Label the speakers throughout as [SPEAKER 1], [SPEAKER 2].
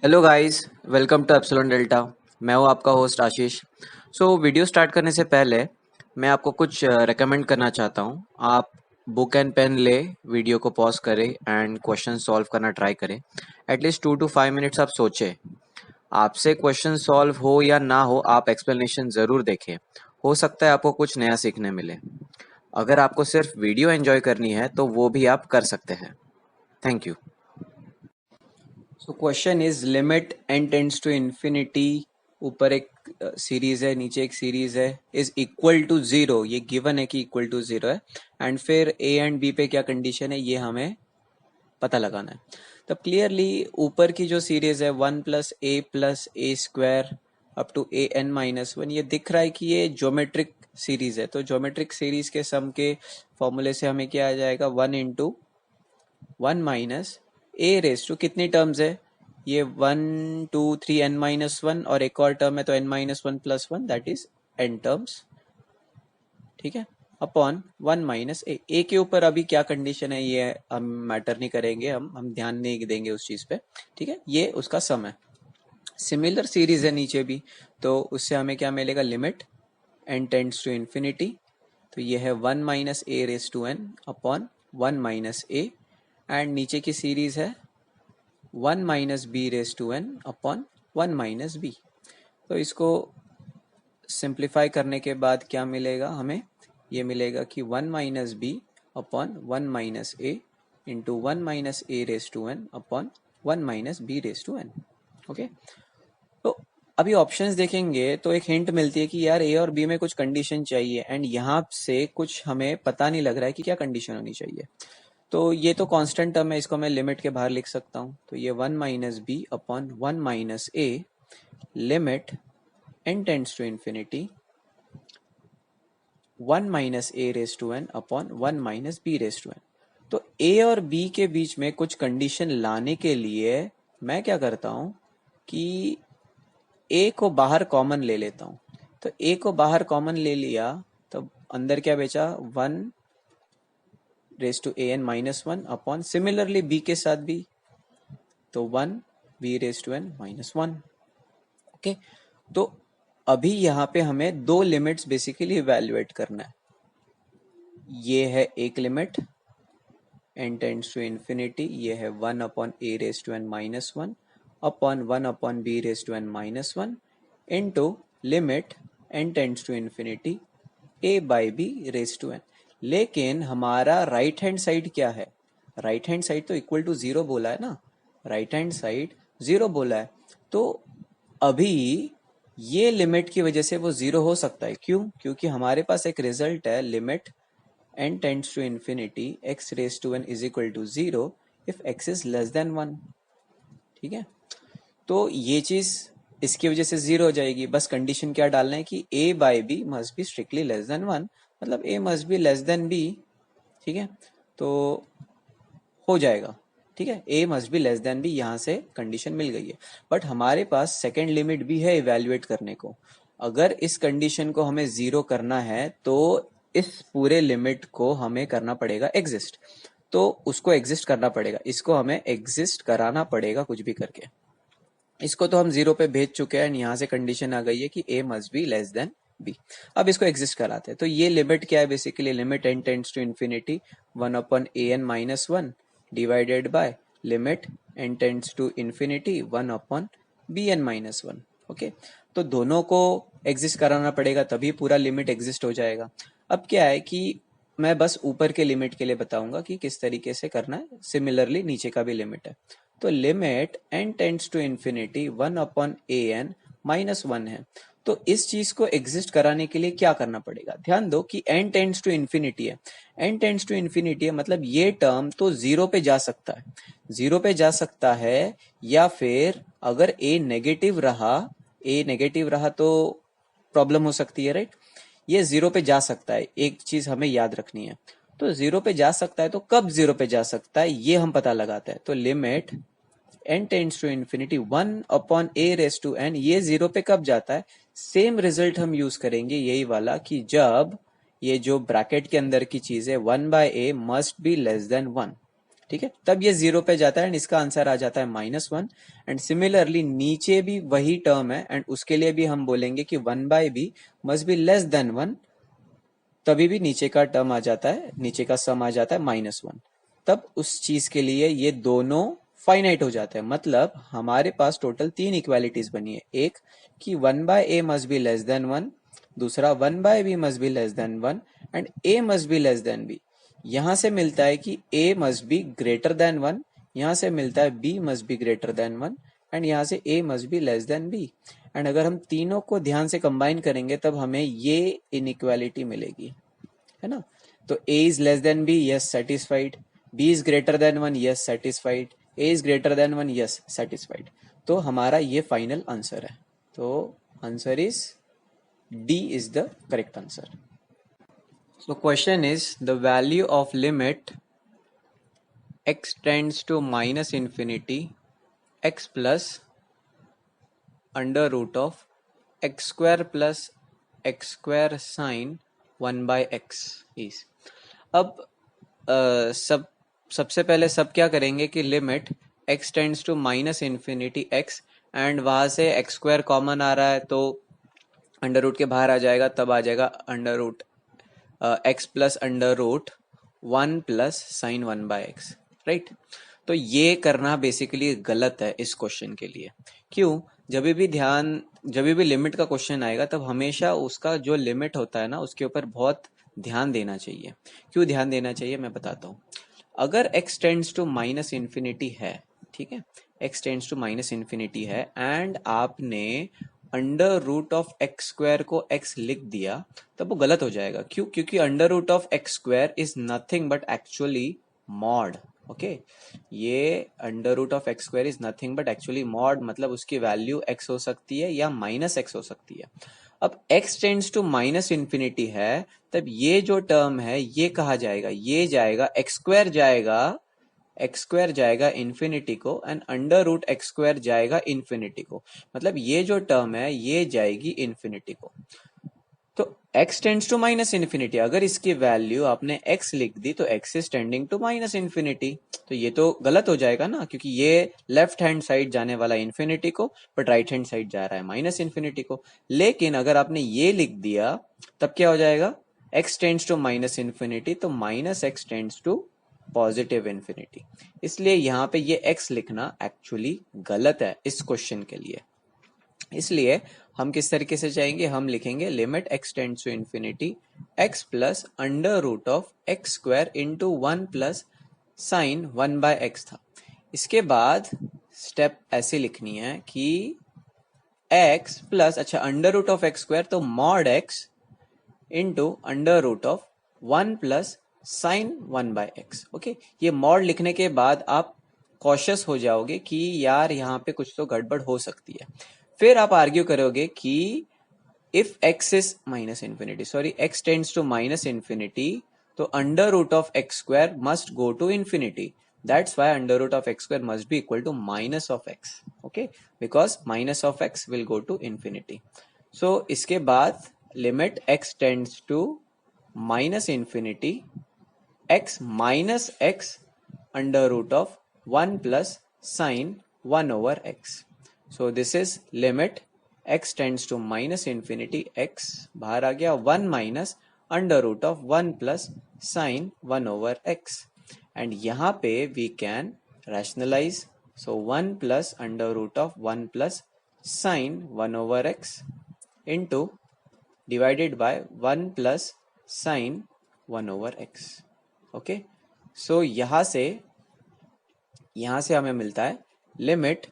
[SPEAKER 1] Hello guys, welcome to epsilon delta. मैं हूं आपका होस्ट आशीष। वीडियो स्टार्ट करने से पहले मैं आपको कुछ रेकमेंड करना चाहता हूं। आप बुक एंड पेन ले, वीडियो को पॉज करें एंड क्वेश्चन सॉल्व करना ट्राई करें। एटलीस्ट 2 to 5 मिनट्स आप सोचें। आपसे क्वेश्चन सॉल्व हो या ना हो, आप एक्सप्लेनेशन ज़रूर देखें। हो सकता है आपको कुछ नया सीखने मिले। अगर आपको सिर्फ वीडियो एंजॉय करनी है तो वो भी आप कर सकते हैं। Thank you. So question is limit n tends to infinity. ऊपर एक सीरीज है, नीचे एक सीरीज है, इज इक्वल टू जीरो। ये गिवन है कि इक्वल टू जीरो है। एंड फिर a एंड b पे क्या कंडीशन है ये हमें पता लगाना है। तब क्लियरली ऊपर की जो सीरीज है 1 + a + a² up to an-1, ये दिख रहा है कि ये ज्योमेट्रिक सीरीज है। तो ज्योमेट्रिक सीरीज के सम के फॉर्मूले से हमें क्या आ जाएगा, 1 × 1 - a रेज़ टू कितनी टर्म्स है ये, 1 2 3 n-1, और एक और टर्म है तो n-1 + 1, that is n terms. ठीक है, अपॉन 1 - a के ऊपर अभी क्या कंडीशन है ये हम मैटर नहीं करेंगे, हम ध्यान नहीं देंगे उस चीज पे। ठीक है, ये उसका सम है। सिमिलर सीरीज है नीचे भी, तो उससे हमें क्या मिलेगा, limit n tends to infinity. तो ये है 1 - a raise to n upon 1 - a। And नीचे की सीरीज है 1 - b raise to n upon 1 - b। तो इसको सिंप्लीफाई करने के बाद क्या मिलेगा हमें, ये मिलेगा कि 1 - b upon 1 - a into 1 - a raise to n upon 1 - b raise to n। Okay, तो अभी ऑप्शंस देखेंगे तो एक हिंट मिलती है कि यार ए और बी में कुछ कंडीशन चाहिए, एंड यहाँ से कुछ हमें पता नहीं लग रहा है कि क्या कंडीशन होनी चाहिए। तो ये तो कांस्टेंट टर्म है, इसको मैं लिमिट के बाहर लिख सकता हूँ। तो ये 1 - b upon 1 - a limit n tends to infinity 1 - a raise to n upon 1 - b raise to n। तो a और b के बीच में कुछ कंडीशन लाने के लिए मैं क्या करता हूँ कि a को बाहर कॉमन ले लेता हूँ। तो a को बाहर कॉमन ले लिया तो अंदर क्या बचा, 1 ⁻n - 1 अपॉन सिमिलरली b के साथ भी, तो 1 b⁻n - 1। ओके, तो अभी यहाँ पे हमें दो लिमिट्स बेसिकली इवेल्युएट करना है। ये है एक limit n tends to infinity, ये है 1/a⁻n - 1 upon 1/b⁻n - 1 into limit n tends to infinity a/b⁻n। लेकिन हमारा राइट हैंड साइड क्या है, राइट हैंड साइड तो इक्वल टू जीरो बोला है ना, राइट हैंड साइड जीरो बोला है। तो अभी ये लिमिट की वजह से वो जीरो हो सकता है। क्यों? क्योंकि हमारे पास एक रिजल्ट है, limit n tends to infinity x⁻n is equal to 0 if x is less than 1। ठीक है, तो ये चीज इसकी वजह से जीरो हो जाएगी। बस कंडीशन क्या डालना है कि a/b must be strictly less than 1, मतलब a must be less than b। ठीक है, तो हो जाएगा। ठीक है, a must be less than b, यहाँ से कंडीशन मिल गई है। बट हमारे पास सेकेंड लिमिट भी है इवेल्युएट करने को। अगर इस कंडीशन को हमें जीरो करना है तो इस पूरे लिमिट को हमें करना पड़ेगा एग्जिस्ट। तो उसको एग्जिस्ट करना पड़ेगा, इसको हमें एग्जिस्ट कराना पड़ेगा कुछ भी करके। इसको तो हम जीरो पे भेज चुके हैं, यहाँ से कंडीशन आ गई है कि a must be less than b। अब इसको एग्जिस्ट कराते हैं। तो ये लिमिट क्या है, basically limit n tends to infinity 1/an-1 divided by limit n tends to infinity 1/bn-1। Okay, तो दोनों को एग्जिस्ट कराना पड़ेगा तभी पूरा लिमिट एग्जिस्ट हो जाएगा। अब क्या है कि मैं बस ऊपर के लिमिट के लिए बताऊंगा कि किस तरीके से करना है, सिमिलरली नीचे का भी लिमिट है। तो limit n tends to infinity 1/an-1 है। तो इस चीज को एग्जिस्ट कराने के लिए क्या करना पड़ेगा, ध्यान दो कि n टेंड्स टू इन्फिनिटी है, n टेंड्स टू इन्फिनिटी है, मतलब ये टर्म तो जीरो पे जा सकता है, जीरो पे जा सकता है। या फिर अगर a नेगेटिव रहा तो प्रॉब्लम हो सकती है, राइट। ये जीरो पे जा सकता है, एक चीज हमें याद रखनी है। तो जीरो पे जा सकता है, तो कब जीरो पे जा सकता है ये हम पता लगाते हैं। तो limit n tends to infinity 1/a⁻n, ये जीरो पे कब जाता है, सेम रिजल्ट हम यूज करेंगे यही वाला, कि जब ये जो ब्रैकेट के अंदर की चीज है 1/a must be less than 1। ठीक है, तब ये 0 पे जाता है एंड इसका आंसर आ जाता है -1। एंड सिमिलरली नीचे भी वही टर्म है एंड उसके लिए भी हम बोलेंगे कि 1/b must be less than 1, तभी भी नीचे का टर्म आ जाता है, नीचे का सम आ जाता है -1। तब उस चीज के लिए ये दोनों फाइनाइट हो जाते हैं। मतलब हमारे पास टोटल 3 इक्वालिटीज बनी है। एक कि 1/a must be less than 1, दूसरा 1/b must be less than 1 and a must be less than b। यहां से मिलता है कि a must be greater than 1, यहां से मिलता है b must be greater than 1 and यहां से a must be less than b। And अगर हम तीनों को ध्यान से कंबाइन करेंगे तब हमें ये इनइक्वालिटी मिलेगी, है ना। तो a is less then b, yes satisfied. b is greater than 1, yes satisfied. a is greater than 1, yes satisfied. तो हमारा ये फाइनल आंसर है। तो answer is D is the correct answer. So question is the value of limit x tends to minus infinity x plus under root of x square plus x square sine 1 by x is। अब सबसे पहले सब क्या करेंगे कि limit x tends to minus infinity x and वहां से x square common आ रहा है तो अंडर रूट के बाहर आ जाएगा, तब आ जाएगा under root x plus under root 1 plus sine 1 by x, right. तो ये करना बेसिकली गलत है इस क्वेश्चन के लिए। क्यों? जब भी लिमिट का क्वेश्चन आएगा तब हमेशा उसका जो लिमिट होता है ना उसके ऊपर बहुत ध्यान देना चाहिए। क्यों ध्यान देना चाहिए मैं बताता हूँ। अगर x tends to minus infinity है, ठीक है, x tends to minus infinity है एंड आपने under root of x square को x लिख दिया तब वो गलत हो जाएगा। क्यों? क्योंकि under root of x square is nothing but actually mod. Okay, ये under root of x square is nothing but actually mod, मतलब उसकी वैल्यू x हो सकती है या माइनस x हो सकती है। अब x tends to minus infinity है तब ये जो टर्म है ये कहा जाएगा, ये जाएगा एक्स स्क्वायर जाएगा इन्फिनिटी को and under root x square जाएगा इन्फिनिटी को। मतलब ये जो टर्म है ये जाएगी इन्फिनिटी को। तो x tends to minus infinity, अगर इसकी वैल्यू आपने x लिख दी तो x is tending to minus infinity, तो ये तो गलत हो जाएगा ना, क्योंकि ये लेफ्ट हैंड साइड जाने वाला इन्फिनिटी को बट राइट हैंड साइड जा रहा है माइनस इन्फिनिटी को। लेकिन अगर आपने ये लिख दिया तब क्या हो जाएगा, x tends to minus infinity तो minus x tends to positive infinity. इसलिए यहाँ पे ये x लिखना एक्चुअली गलत है इस क्वेश्चन के लिए। इसलिए हम किस तरीके से जाएंगे, हम लिखेंगे limit x tends to infinity x plus under root of x square into 1 plus sine 1 by X था। इसके बाद स्टेप ऐसे लिखनी है कि x प्लस, अच्छा under root of x square तो mod x into under root of 1 plus sine 1 by X. Okay, ये मॉड लिखने के बाद आप कॉशियस हो जाओगे कि यार यहाँ पे कुछ तो गड़बड़ हो सकती है। फिर आप आर्ग्यू करोगे कि if x is minus infinity, sorry x tends to minus infinity तो under root of x square must go to infinity, that's why under root of x square must be equal to minus of x. Okay, because minus of X will go to infinity. So इसके बाद limit x tends to minus infinity x minus x under root of 1 plus sine 1 over x। So this is limit x tends to minus infinity x बाहर आ गया 1 minus under root of 1 plus sine 1 over x and यहाँ पे we can rationalize, so 1 plus under root of 1 plus sine 1 over x into divided by 1 plus sine 1 over x. Okay, so यहाँ से हमें मिलता है limit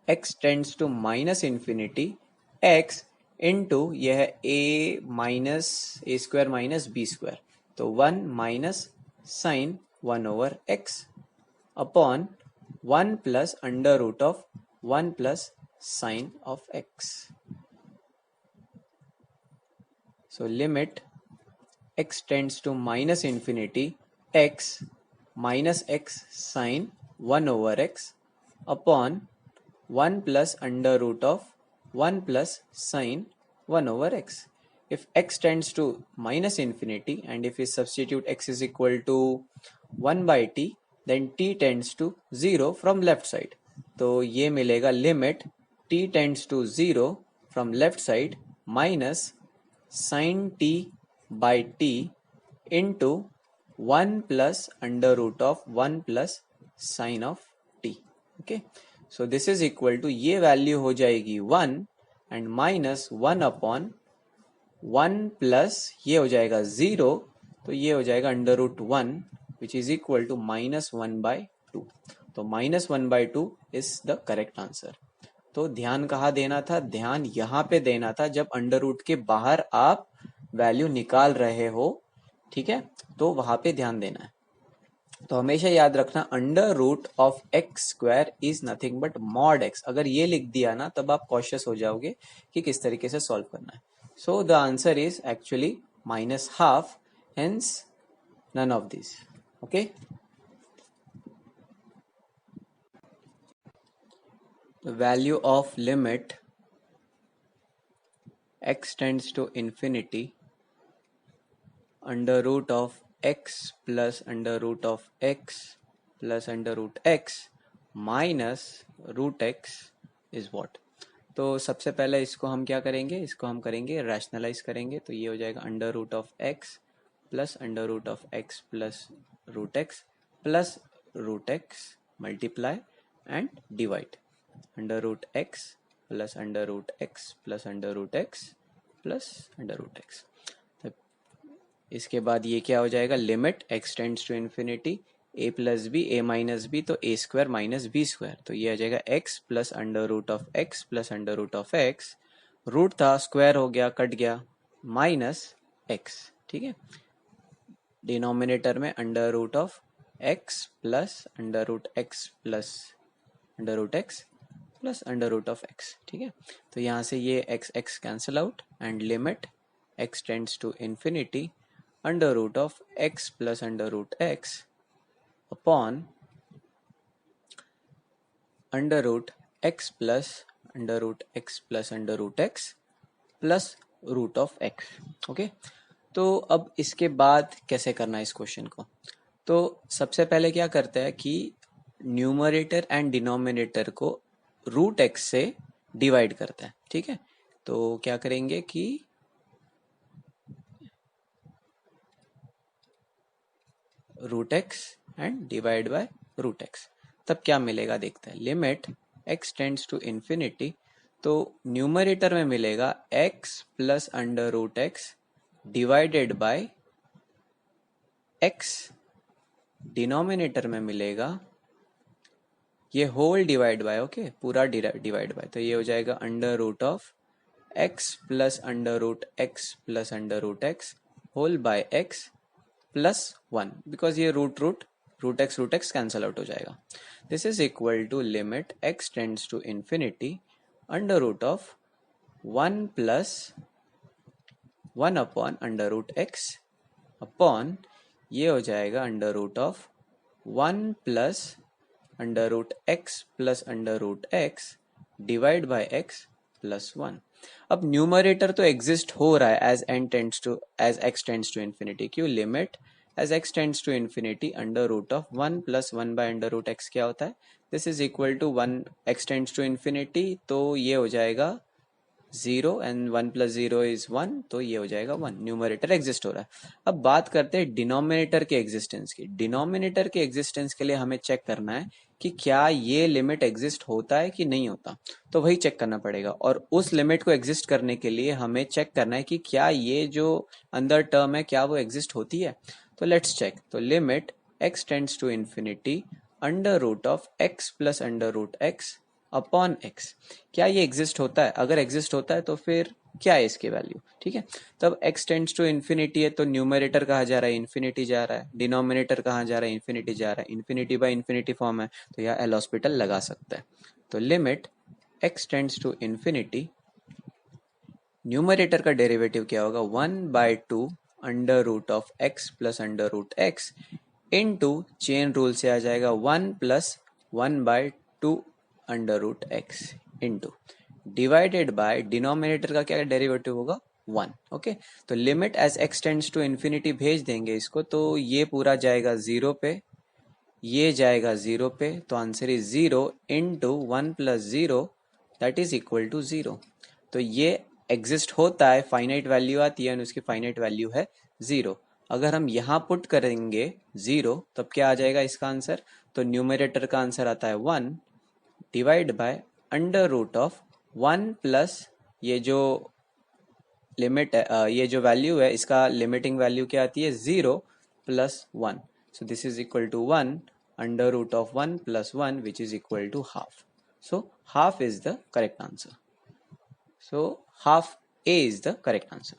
[SPEAKER 1] x tends to minus infinity x into यह a minus a square minus b square, तो 1 minus sine 1 over x upon 1 plus under root of 1 plus sine of x। So limit x tends to minus infinity x minus x sine 1 over x upon 1 plus under root of 1 plus sine 1 over x. If x tends to minus infinity and if we substitute x is equal to 1 by t, then t tends to 0 from left side, तो ये मिलेगा limit t tends to 0 from left side minus sine t by t into 1 plus under root of 1 plus sine of t. Okay, so this is equal to, ये value हो जाएगी 1 and minus 1 upon 1 plus ये हो जाएगा 0, तो ये हो जाएगा under root 1 which is equal to minus 1 by 2. तो minus 1 by 2 is the correct answer. तो ध्यान कहाँ देना था? ध्यान यहाँ पे देना था जब अंडर रूट के बाहर आप वैल्यू निकाल रहे हो, ठीक है, तो वहां पे ध्यान देना है. तो हमेशा याद रखना under root of x square is nothing but mod x. अगर ये लिख दिया ना तब आप कॉशियस हो जाओगे कि किस तरीके से सॉल्व करना है. So the answer is actually minus half, hence none of these. Okay, the value of limit x tends to infinity under root of x plus under root of x plus under root x minus root x is what? तो सबसे पहले इसको हम क्या करेंगे, इसको हम करेंगे रैशनलाइज करेंगे. तो ये हो जाएगा under root of x plus under root of x plus root x plus root x multiply and divide. Under root x plus under root x plus under root x plus under root x. इसके बाद ये क्या हो जाएगा, limit x tends to infinity a plus b a minus b, तो a square minus b square. तो ये आ जाएगा x plus under root of x plus under root of x, root था स्क्वायर हो गया कट गया, माइनस एक्स. ठीक है, डिनोमिनेटर में under root of x plus under root x plus under root x plus under root of x. ठीक है, तो यहाँ से ये x x cancel out and limit x tends to infinity under root of x plus under root x upon under root x plus under root x plus under root x plus root of x. Okay, तो अब इसके बाद कैसे करना है इस question को? तो सबसे पहले क्या करते हैं कि न्यूमरेटर एंड डिनोमिनेटर को रूट एक्स से डिवाइड करते हैं. ठीक है, तो क्या करेंगे कि root x and divide by root x, तब क्या मिलेगा देखते हैं. Limit x tends to infinity, तो न्यूमरेटर में मिलेगा x plus under root x divided by x, denominator में मिलेगा ये होल डिवाइड बाय, ओके पूरा डिवाइड बाय, तो ये हो जाएगा under root of x plus under root x plus under root x whole by x plus 1, because ये root x cancel out हो जाएगा. This is equal to limit x tends to infinity under root of 1 plus 1 upon under root x upon ये हो जाएगा under root of 1 plus under root x plus under root x divide by x plus 1. अब numerator तो exist हो रहा है as x tends to infinity. क्यों? Limit as x tends to infinity under root of 1 plus 1 by under root x क्या होता है, this is equal to 1 x tends to infinity, तो ये हो जाएगा 0 एंड 1 प्लस 0 इज 1, तो ये हो जाएगा 1. न्यूमरेटर एग्जिस्ट हो रहा है. अब बात करते हैं डिनोमिनेटर के एग्जिस्टेंस की. डिनोमिनेटर के एग्जिस्टेंस के लिए हमें चेक करना है कि क्या ये लिमिट एग्जिस्ट होता है कि नहीं होता, तो वही चेक करना पड़ेगा. और उस लिमिट को एग्जिस्ट करने के लिए हमें चेक करना है कि क्या ये जो अंदर टर्म है क्या वो एग्जिस्ट होती है. तो लेट्स चेक. तो limit x tends to infinity under root of x plus under root x upon x, क्या ये एग्जिस्ट होता है? अगर एग्जिस्ट होता है तो फिर क्या है इसकी वैल्यू. ठीक है, तब एक्स टेंड्स टू इन्फिनिटी है तो न्यूमरेटर कहाँ जा रहा है, इन्फिनिटी जा रहा है. डिनोमिनेटर कहाँ जा रहा है, इन्फिनिटी जा रहा है. इन्फिनिटी बाय इन्फिनिटी फॉर्म है तो यहाँ एल हॉस्पिटल लगा सकता है. तो limit x tends to infinity, numerator का डेरिवेटिव क्या होगा, 1/2 under root of x plus under root x into chain rule से आ जाएगा 1 plus 1/2 under root x into divided by denominator का क्या डेरिवेटिव होगा 1. ओके, तो limit as x tends to infinity भेज देंगे इसको, तो ये पूरा जाएगा 0 पे ये जाएगा 0 पे, तो answer is 0 into 1 plus 0 that is equal to 0। तो ये एग्जिस्ट होता है, फाइनाइट वैल्यू आती है और उसकी फाइनाइट वैल्यू है 0। अगर हम यहाँ पुट करेंगे 0 तब क्या आ जाएगा इसका आंसर? तो न्यूमरेटर का आंसर आता है 1 divide by under root of 1 plus ये जो लिमिट है, ये जो वैल्यू है इसका लिमिटिंग वैल्यू क्या आती है? 0 plus 1। So this is equal to 1 under root of 1 plus 1 which is equal to half. So half is the correct answer. So half A is the correct answer.